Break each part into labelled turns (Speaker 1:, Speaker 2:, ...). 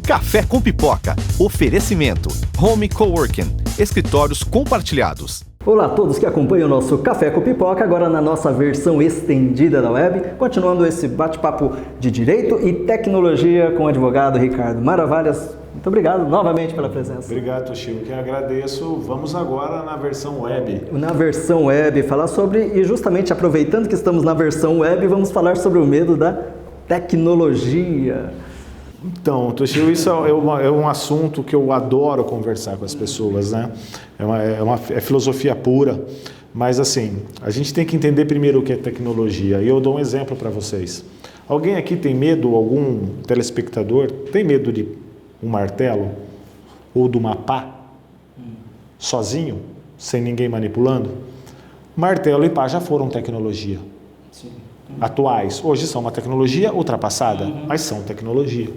Speaker 1: Café com Pipoca. Oferecimento. Home Coworking. Escritórios compartilhados.
Speaker 2: Olá a todos que acompanham o nosso Café com Pipoca, agora na nossa versão estendida da web, continuando esse bate-papo de direito e tecnologia com o advogado Ricardo Maravalhas. Muito obrigado novamente pela presença.
Speaker 3: Obrigado, Toshio, que agradeço. Vamos agora na versão web.
Speaker 2: Na versão web, falar sobre, e justamente aproveitando que estamos na versão web, vamos falar sobre o medo da tecnologia.
Speaker 3: Então, Toshio, isso é um assunto que eu adoro conversar com as pessoas, né? É filosofia pura, mas assim, a gente tem que entender primeiro o que é tecnologia. E eu dou um exemplo para vocês. Alguém aqui tem medo, algum telespectador, tem medo de um martelo ou de uma pá? Sozinho, sem ninguém manipulando? Martelo e pá já foram tecnologia. Sim. Atuais. Hoje são uma tecnologia ultrapassada, mas são tecnologia.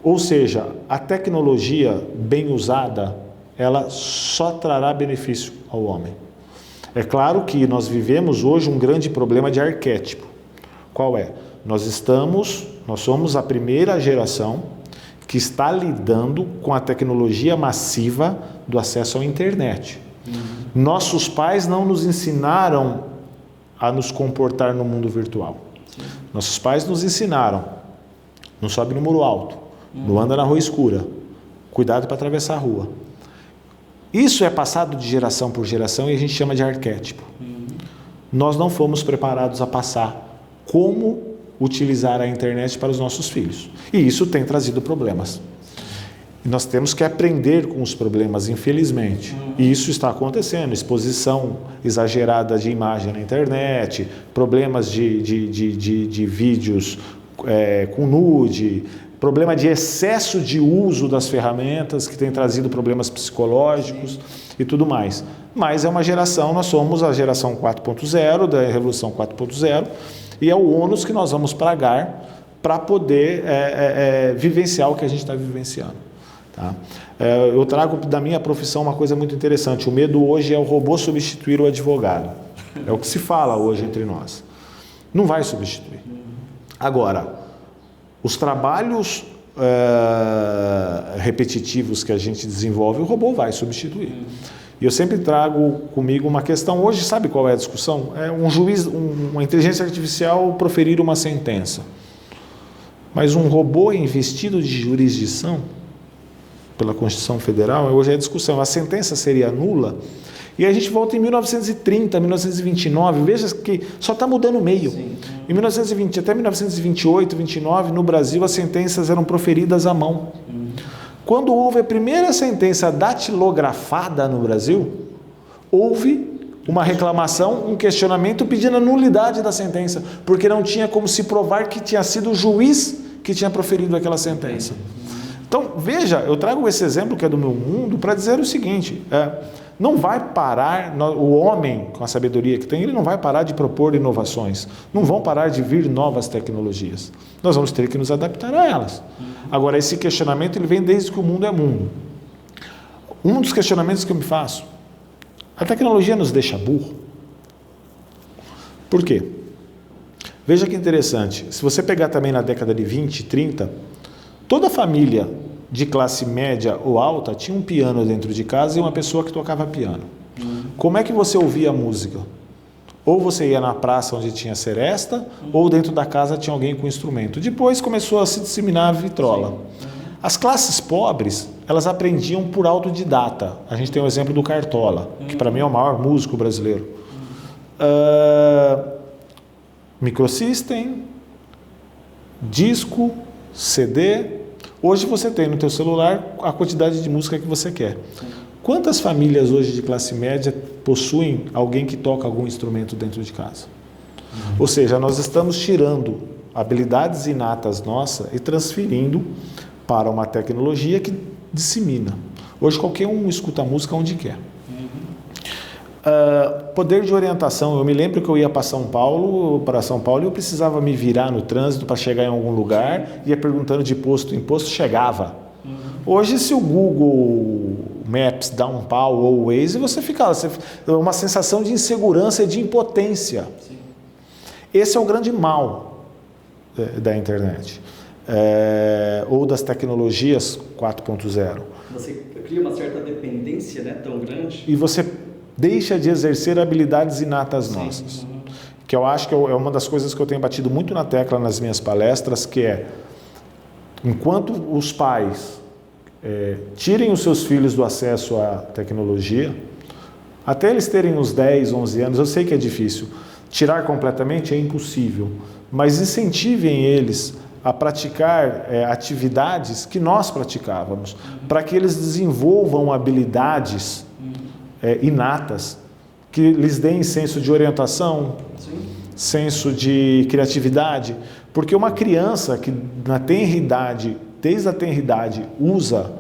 Speaker 3: Ou seja, a tecnologia bem usada, ela só trará benefício ao homem. É claro que nós vivemos hoje um grande problema de arquétipo. Qual é? Nós somos a primeira geração que está lidando com a tecnologia massiva do acesso à internet. Nossos pais não nos ensinaram a nos comportar no mundo virtual. Sim. Nossos pais nos ensinaram, não sobe no muro alto, não anda na rua escura, cuidado para atravessar a rua. Isso é passado de geração por geração e a gente chama de arquétipo. Nós não fomos preparados a passar como utilizar a internet para os nossos filhos. E isso tem trazido problemas. E nós temos que aprender com os problemas, infelizmente. E isso está acontecendo. Exposição exagerada de imagem na internet, problemas de vídeos com nude, problema de excesso de uso das ferramentas, que tem trazido problemas psicológicos e tudo mais. Mas é uma geração, nós somos a geração 4.0, da Revolução 4.0, e é o ônus que nós vamos pagar para poder vivenciar o que a gente está vivenciando. Tá? Eu trago da minha profissão uma coisa muito interessante. O medo hoje é o robô substituir o advogado. É o que se fala hoje entre nós. Não vai substituir. Agora, os trabalhos repetitivos que a gente desenvolve, o robô vai substituir. E eu sempre trago comigo uma questão. Hoje, sabe qual é a discussão? É um juiz, uma inteligência artificial proferir uma sentença. Mas um robô investido de jurisdição pela Constituição Federal, hoje é a discussão, a sentença seria nula, e a gente volta em 1930, 1929, veja que só está mudando o meio. Sim. Em 1920 até 1928, 29, no Brasil as sentenças eram proferidas à mão. Quando houve a primeira sentença datilografada no Brasil, houve uma reclamação, um questionamento pedindo a nulidade da sentença, porque não tinha como se provar que tinha sido o juiz que tinha proferido aquela sentença. Então, veja, eu trago esse exemplo que é do meu mundo para dizer o seguinte, não vai parar, o homem, com a sabedoria que tem, ele não vai parar de propor inovações, não vão parar de vir novas tecnologias. Nós vamos ter que nos adaptar a elas. Agora, esse questionamento ele vem desde que o mundo é mundo. Um dos questionamentos que eu me faço, a tecnologia nos deixa burro? Por quê? Veja que interessante, se você pegar também na década de 20, 30, toda família de classe média ou alta tinha um piano dentro de casa e uma pessoa que tocava piano. Como é que você ouvia a música? Ou você ia na praça onde tinha seresta, ou dentro da casa tinha alguém com instrumento. Depois começou a se disseminar a vitrola. As classes pobres, elas aprendiam por autodidata. A gente tem o exemplo do Cartola, que para mim é o maior músico brasileiro. Microsystem, disco, CD. Hoje você tem no teu celular a quantidade de música que você quer. Quantas famílias hoje de classe média possuem alguém que toca algum instrumento dentro de casa? Ou seja, nós estamos tirando habilidades inatas nossas e transferindo para uma tecnologia que dissemina. Hoje qualquer um escuta música onde quer. Poder de orientação. Eu me lembro que eu ia para São Paulo e eu precisava me virar no trânsito para chegar em algum lugar, ia perguntando de posto em posto, chegava. Hoje, se o Google Maps dá um pau ou o Waze, você fica uma sensação de insegurança e de impotência. Sim. Esse é o grande mal da internet. ou das tecnologias 4.0.
Speaker 2: Você cria uma certa dependência, né, tão grande.
Speaker 3: E você deixa de exercer habilidades inatas nossas. Que eu acho que é uma das coisas que eu tenho batido muito na tecla nas minhas palestras, que é, enquanto os pais tirem os seus filhos do acesso à tecnologia, até eles terem uns 10, 11 anos, eu sei que é difícil, tirar completamente é impossível, mas incentivem eles a praticar atividades que nós praticávamos, para que eles desenvolvam habilidades inatas, que lhes deem senso de orientação, senso de criatividade, porque uma criança que desde a tenridade usa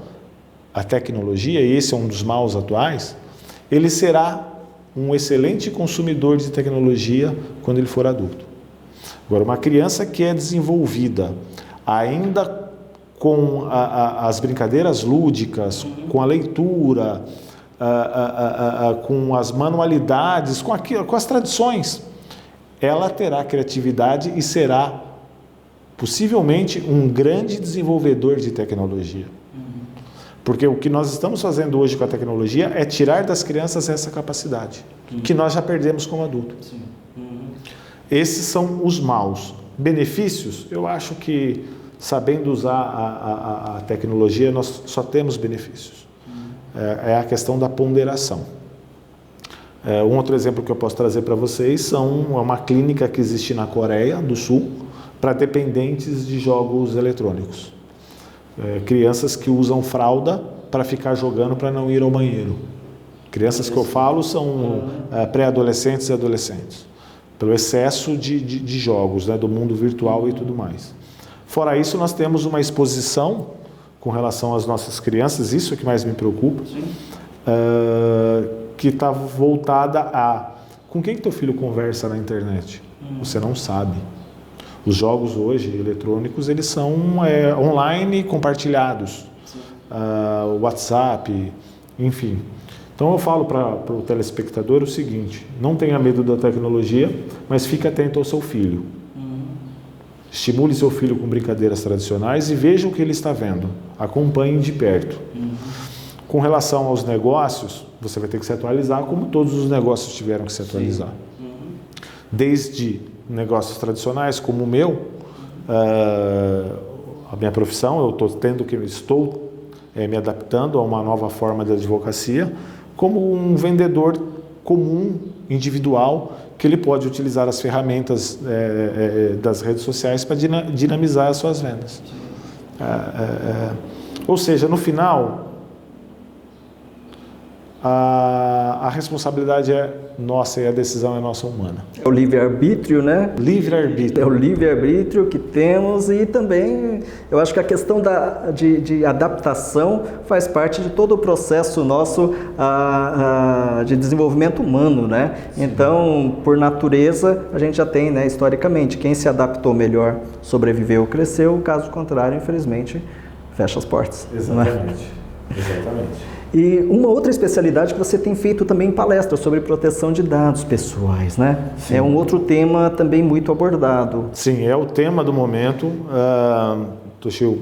Speaker 3: a tecnologia, e esse é um dos maus atuais, ele será um excelente consumidor de tecnologia quando ele for adulto. Agora, uma criança que é desenvolvida ainda com as brincadeiras lúdicas, com a leitura, com as manualidades, com as tradições, ela terá criatividade e será possivelmente um grande desenvolvedor de tecnologia. Porque o que nós estamos fazendo hoje com a tecnologia é tirar das crianças essa capacidade, que nós já perdemos como adulto. Esses são os maus. Benefícios, eu acho que sabendo usar a tecnologia, nós só temos benefícios. É a questão da ponderação. Um outro exemplo que eu posso trazer para vocês é uma clínica que existe na Coreia do Sul para dependentes de jogos eletrônicos. Crianças que usam fralda para ficar jogando para não ir ao banheiro. Crianças que eu falo são pré-adolescentes e adolescentes, pelo excesso de jogos, né, do mundo virtual e tudo mais. Fora isso, nós temos uma exposição com relação às nossas crianças, isso é que mais me preocupa, que está voltada a com quem que teu filho conversa na internet? Você não sabe. Os jogos hoje eletrônicos, eles são online compartilhados, WhatsApp, enfim. Então eu falo para o telespectador o seguinte: não tenha medo da tecnologia, mas fique atento ao seu filho. Estimule seu filho com brincadeiras tradicionais e veja o que ele está vendo. Acompanhe de perto. Com relação aos negócios, você vai ter que se atualizar, como todos os negócios tiveram que se atualizar. Desde negócios tradicionais, como o meu, a minha profissão, eu estou me adaptando a uma nova forma de advocacia, como um vendedor comum, individual, que ele pode utilizar as ferramentas das redes sociais para dinamizar as suas vendas. Ou seja, no final, a responsabilidade é nossa e a decisão é nossa humana.
Speaker 2: É o livre-arbítrio, né?
Speaker 3: Livre-arbítrio.
Speaker 2: É o livre-arbítrio que temos, e também eu acho que a questão de adaptação faz parte de todo o processo nosso de desenvolvimento humano, né? Sim. Então, por natureza, a gente já tem, né, historicamente, quem se adaptou melhor sobreviveu, cresceu, caso contrário, infelizmente, fecha as portas.
Speaker 3: Exatamente.
Speaker 2: Né?
Speaker 3: Exatamente.
Speaker 2: E uma outra especialidade que você tem feito também palestras sobre proteção de dados pessoais, né? Sim. É um outro tema também muito abordado.
Speaker 3: Sim, é o tema do momento. Toshio,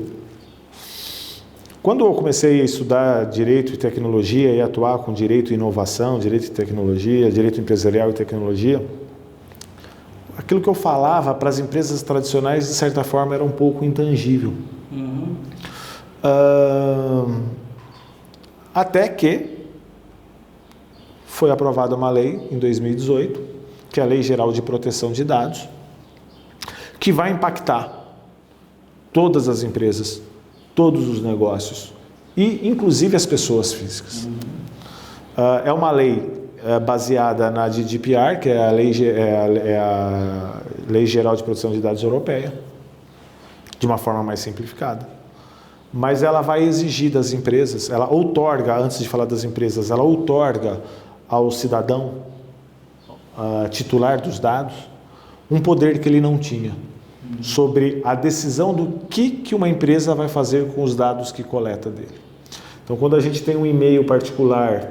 Speaker 3: quando eu comecei a estudar Direito e Tecnologia e atuar com Direito e Inovação, Direito e Tecnologia, Direito Empresarial e Tecnologia, aquilo que eu falava para as empresas tradicionais, de certa forma, era um pouco intangível. Até que foi aprovada uma lei em 2018, que é a Lei Geral de Proteção de Dados, que vai impactar todas as empresas, todos os negócios e inclusive as pessoas físicas. É uma lei baseada na GDPR, que é a Lei Geral de Proteção de Dados Europeia, de uma forma mais simplificada. Mas ela vai exigir das empresas, ela outorga, antes de falar das empresas, ela outorga ao cidadão titular dos dados um poder que ele não tinha sobre a decisão do que uma empresa vai fazer com os dados que coleta dele. Então, quando a gente tem um e-mail particular,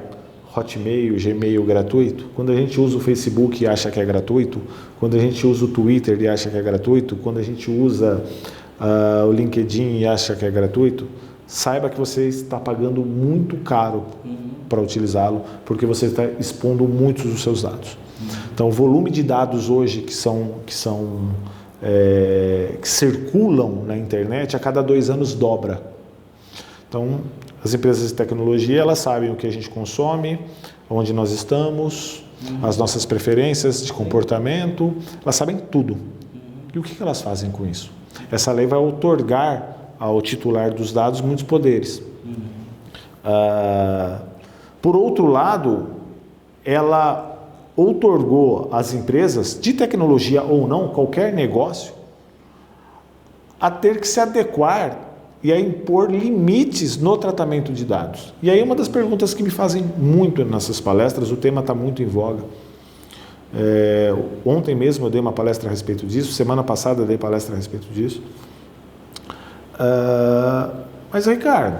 Speaker 3: Hotmail, Gmail gratuito, quando a gente usa o Facebook e acha que é gratuito, quando a gente usa o Twitter e acha que é gratuito, quando a gente usa o LinkedIn e acha que é gratuito, saiba que você está pagando muito caro para utilizá-lo, porque você está expondo muitos dos seus dados. Então, o volume de dados hoje que circulam na internet, a cada 2 anos dobra. Então, as empresas de tecnologia, elas sabem o que a gente consome, onde nós estamos, as nossas preferências de comportamento, elas sabem tudo. E o que elas fazem com isso? Essa lei vai outorgar ao titular dos dados muitos poderes. Por outro lado, ela outorgou às empresas, de tecnologia ou não, qualquer negócio, a ter que se adequar e a impor limites no tratamento de dados. E aí uma das perguntas que me fazem muito nessas palestras, o tema está muito em voga. Ontem mesmo eu dei uma palestra a respeito disso, semana passada eu dei palestra a respeito disso. Mas, Ricardo,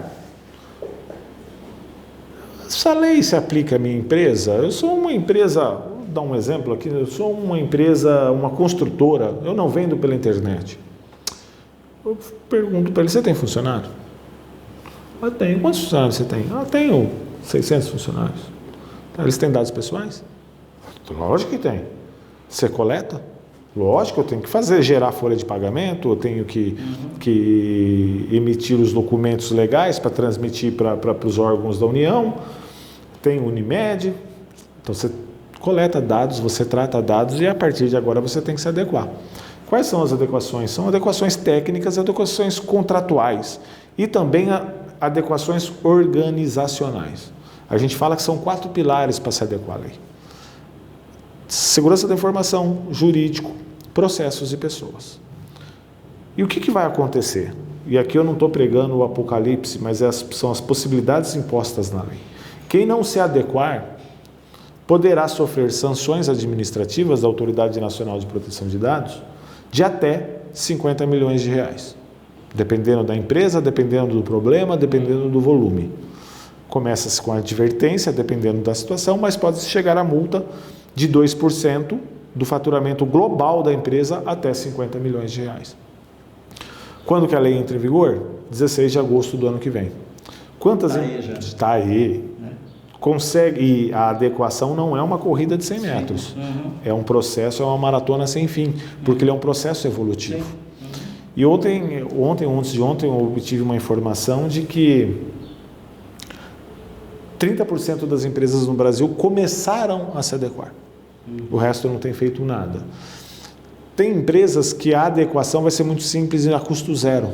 Speaker 3: essa lei se aplica à minha empresa? Eu sou uma empresa, vou dar um exemplo aqui, eu sou uma empresa, uma construtora, eu não vendo pela internet. Eu pergunto para ele, você tem funcionário? Eu tenho. Quantos funcionários você tem? Eu tenho 600 funcionários. Eles têm dados pessoais? Lógico que tem. Você coleta? Lógico, eu tenho que fazer, gerar folha de pagamento, eu tenho que emitir os documentos legais para transmitir para os órgãos da União. Tem o Unimed. Então, você coleta dados, você trata dados e a partir de agora você tem que se adequar. Quais são as adequações? São adequações técnicas, adequações contratuais e também adequações organizacionais. A gente fala que são 4 pilares para se adequar à lei. Segurança da informação, jurídico, processos e pessoas. E o que vai acontecer? E aqui eu não estou pregando o apocalipse, mas são as possibilidades impostas na lei. Quem não se adequar poderá sofrer sanções administrativas da Autoridade Nacional de Proteção de Dados de até 50 milhões de reais. Dependendo da empresa, dependendo do problema, dependendo do volume. Começa-se com a advertência, dependendo da situação, mas pode chegar a multa de 2% do faturamento global da empresa até 50 milhões de reais. Quando que a lei entra em vigor? 16 de agosto do ano que vem. Quantas... Está aí. Consegue, e a adequação não é uma corrida de 100 metros. É um processo, é uma maratona sem fim, porque ele é um processo evolutivo. E antes de ontem, eu obtive uma informação de que 30% das empresas no Brasil começaram a se adequar. O resto não tem feito nada. Tem empresas que a adequação vai ser muito simples e a custo zero.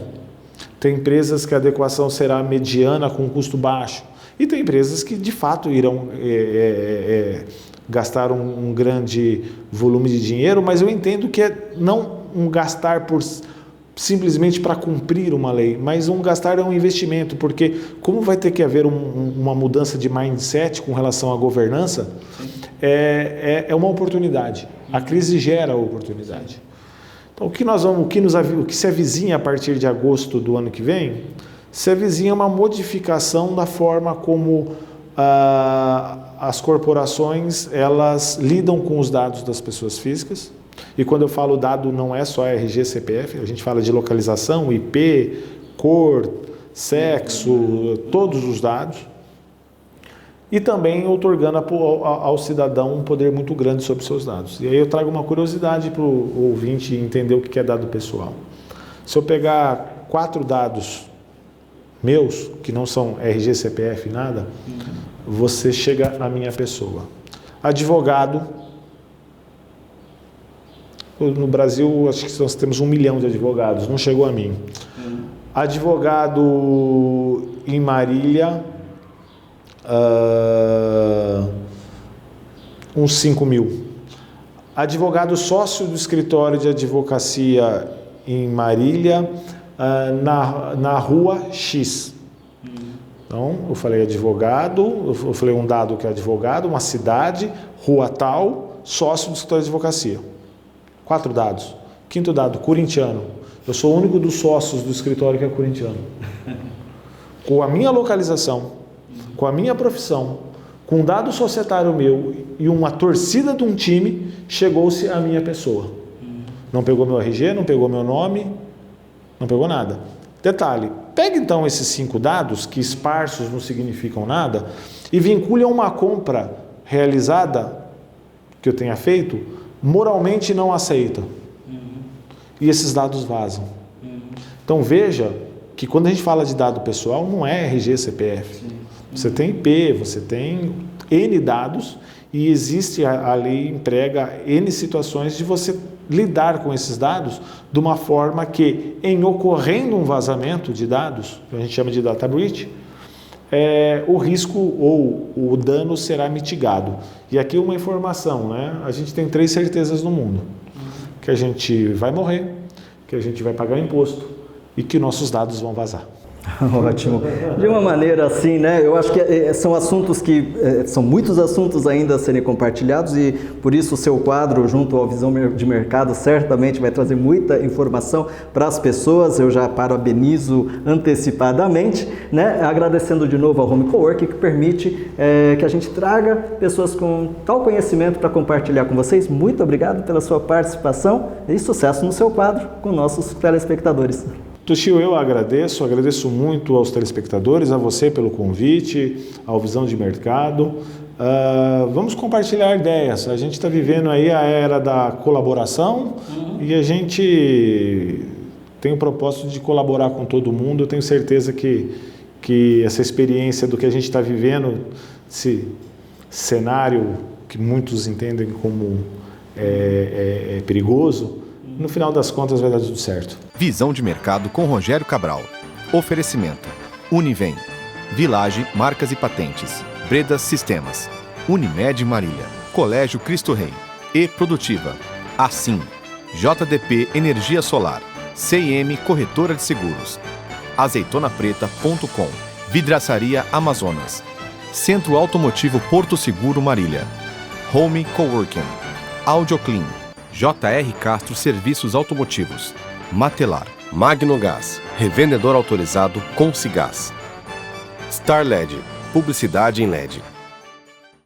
Speaker 3: Tem empresas que a adequação será mediana com custo baixo. E tem empresas que de fato irão gastar um grande volume de dinheiro, mas eu entendo que não um gastar simplesmente para cumprir uma lei, mas um gastar é um investimento, porque como vai ter que haver uma mudança de mindset com relação à governança, é uma oportunidade. A crise gera oportunidade. Então, o que se avizinha a partir de agosto do ano que vem, se avizinha uma modificação da forma como as corporações elas lidam com os dados das pessoas físicas. E quando eu falo dado, não é só RG, CPF, a gente fala de localização, IP, cor, sexo, todos os dados. E também outorgando ao cidadão um poder muito grande sobre seus dados. E aí eu trago uma curiosidade para o ouvinte entender o que é dado pessoal. Se eu pegar 4 dados meus, que não são RG, CPF, nada, você chega na minha pessoa. Advogado, no Brasil acho que nós temos 1 milhão de advogados, não chegou a mim. Advogado em Marília, uns 5 mil. Advogado sócio do escritório de advocacia em Marília, na rua X. Então, eu falei advogado, eu falei um dado que é advogado, uma cidade, rua tal, sócio do escritório de advocacia. 4 dados. 5º dado, corintiano. Eu sou o único dos sócios do escritório que é corintiano. Com a minha localização, com a minha profissão, com um dado societário meu e uma torcida de um time, chegou-se a minha pessoa. Não pegou meu RG, não pegou meu nome, Não pegou nada. Detalhe, pega então esses 5 dados, que esparsos não significam nada, e vincule a uma compra realizada, que eu tenha feito, moralmente não aceita. E esses dados vazam. Então veja que quando a gente fala de dado pessoal, não é RG, CPF. Você tem IP, você tem N dados, e existe a lei emprega N situações de você lidar com esses dados de uma forma que, em ocorrendo um vazamento de dados, que a gente chama de data breach, o risco ou o dano será mitigado. E aqui uma informação, né? A gente tem 3 certezas no mundo: que a gente vai morrer, que a gente vai pagar imposto e que nossos dados vão vazar.
Speaker 2: Ótimo. De uma maneira assim, né? Eu acho que são assuntos que são muitos assuntos ainda a serem compartilhados, e por isso o seu quadro junto ao Visão de Mercado certamente vai trazer muita informação para as pessoas. Eu já parabenizo antecipadamente, né? Agradecendo de novo ao Home Coworking, que permite que a gente traga pessoas com tal conhecimento para compartilhar com vocês. Muito obrigado pela sua participação e sucesso no seu quadro com nossos telespectadores.
Speaker 3: Toshio, eu agradeço muito aos telespectadores, a você pelo convite, ao Visão de Mercado. Vamos compartilhar ideias. A gente está vivendo aí a era da colaboração e a gente tem o propósito de colaborar com todo mundo. Eu tenho certeza que essa experiência do que a gente está vivendo, esse cenário que muitos entendem como perigoso, no final das contas vai dar tudo certo.
Speaker 1: Visão de Mercado com Rogério Cabral. Oferecimento: Univem, Village Marcas e Patentes, Bredas Sistemas, Unimed Marília, Colégio Cristo Rei, E Produtiva, Assim, JDP Energia Solar, CIM Corretora de Seguros, azeitonapreta.com, Vidraçaria Amazonas, Centro Automotivo Porto Seguro Marília, Home Coworking, Audioclean, JR Castro Serviços Automotivos, Matelar, Magnogás, revendedor autorizado Consigás, Star LED, publicidade em LED.